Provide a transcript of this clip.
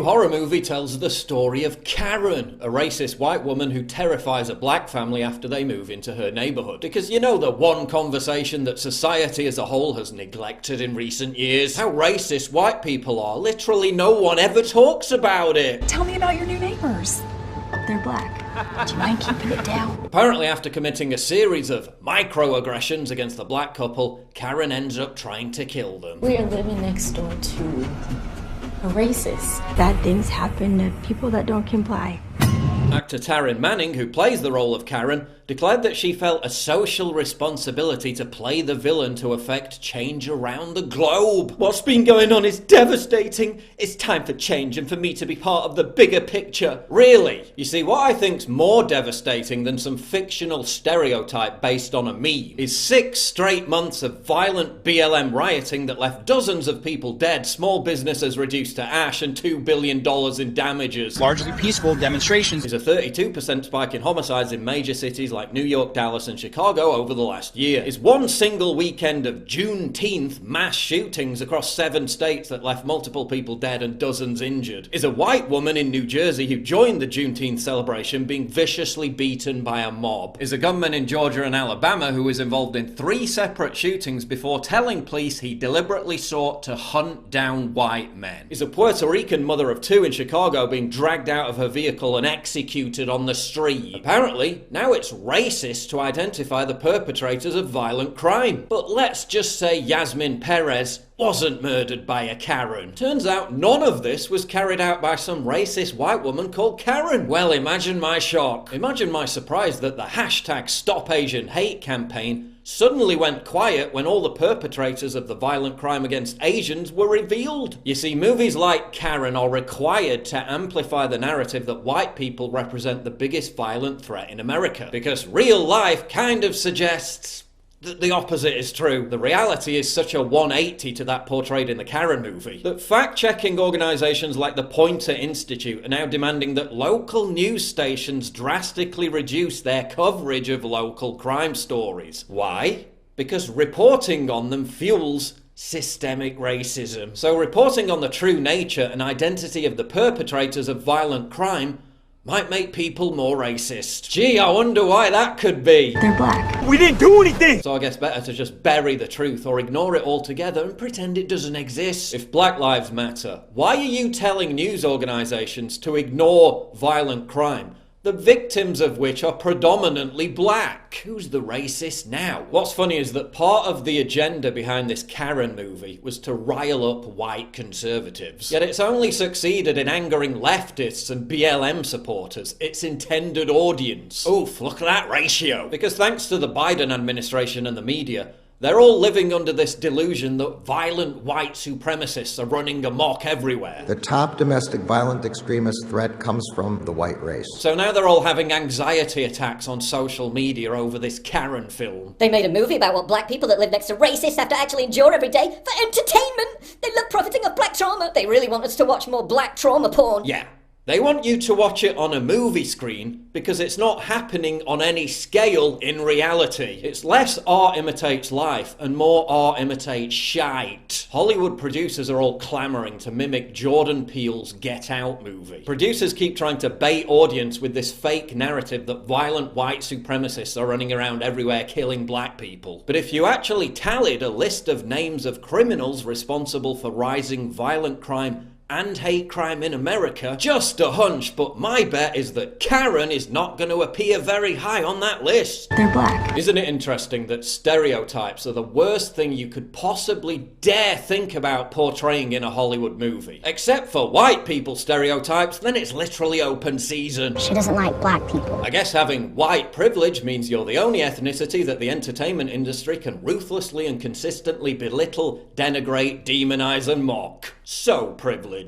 new horror movie tells the story of Karen, a racist white woman who terrifies a black family after they move into her neighborhood. Because you know the one conversation that society as a whole has neglected in recent years? How racist white people are. Literally no one ever talks about it. Tell me about your new neighbors. They're black. Do you mind keeping it down? Apparently, after committing a series of microaggressions against the black couple, Karen ends up trying to kill them. We are living next door to a racist. Bad things happen to people that don't comply. Actor Taryn Manning, who plays the role of Karen, declared that she felt a social responsibility to play the villain to effect change around the globe. What's been going on is devastating. It's time for change and for me to be part of the bigger picture. Really? You see, what I think's more devastating than some fictional stereotype based on a meme is 6 straight months of violent BLM rioting that left dozens of people dead, small businesses reduced to ash, and $2 billion in damages. Largely peaceful demonstrations. Is a 32% spike in homicides in major cities like New York, Dallas, and Chicago over the last year. Is one single weekend of Juneteenth mass shootings across 7 states that left multiple people dead and dozens injured. Is a white woman in New Jersey who joined the Juneteenth celebration being viciously beaten by a mob. Is a gunman in Georgia and Alabama who was involved in 3 separate shootings before telling police he deliberately sought to hunt down white men. Is a Puerto Rican mother of 2 in Chicago being dragged out of her vehicle and executed on the street. Apparently, now it's racist to identify the perpetrators of violent crime. But let's just say Yasmin Perez wasn't murdered by a Karen. Turns out none of this was carried out by some racist white woman called Karen. Well, imagine my shock. Imagine my surprise that the hashtag #StopAsianHate campaign suddenly went quiet when all the perpetrators of the violent crime against Asians were revealed. You see, movies like Karen are required to amplify the narrative that white people represent the biggest violent threat in America, because real life kind of suggests that the opposite is true. The reality is such a 180 to that portrayed in the Karen movie that fact-checking organisations like the Poynter Institute are now demanding that local news stations drastically reduce their coverage of local crime stories. Why? Because reporting on them fuels systemic racism. So reporting on the true nature and identity of the perpetrators of violent crime might make people more racist. Gee, I wonder why that could be. They're black. We didn't do anything! So I guess better to just bury the truth or ignore it altogether and pretend it doesn't exist. If Black Lives Matter, why are you telling news organisations to ignore violent crime, the victims of which are predominantly black? Who's the racist now? What's funny is that part of the agenda behind this Karen movie was to rile up white conservatives. Yet it's only succeeded in angering leftists and BLM supporters, its intended audience. Oof, look at that ratio. Because thanks to the Biden administration and the media, they're all living under this delusion that violent white supremacists are running amok everywhere. The top domestic violent extremist threat comes from the white race. So now they're all having anxiety attacks on social media over this Karen film. They made a movie about what black people that live next to racists have to actually endure every day for entertainment. They love profiting off black trauma. They really want us to watch more black trauma porn. Yeah. They want you to watch it on a movie screen because it's not happening on any scale in reality. It's less art imitates life and more art imitates shite. Hollywood producers are all clamoring to mimic Jordan Peele's Get Out movie. Producers keep trying to bait audience with this fake narrative that violent white supremacists are running around everywhere killing black people. But if you actually tallied a list of names of criminals responsible for rising violent crime and hate crime in America, just a hunch, but my bet is that Karen is not going to appear very high on that list. They're black. Isn't it interesting that stereotypes are the worst thing you could possibly dare think about portraying in a Hollywood movie? Except for white people stereotypes, then it's literally open season. She doesn't like black people. I guess having white privilege means you're the only ethnicity that the entertainment industry can ruthlessly and consistently belittle, denigrate, demonize, and mock. So privileged.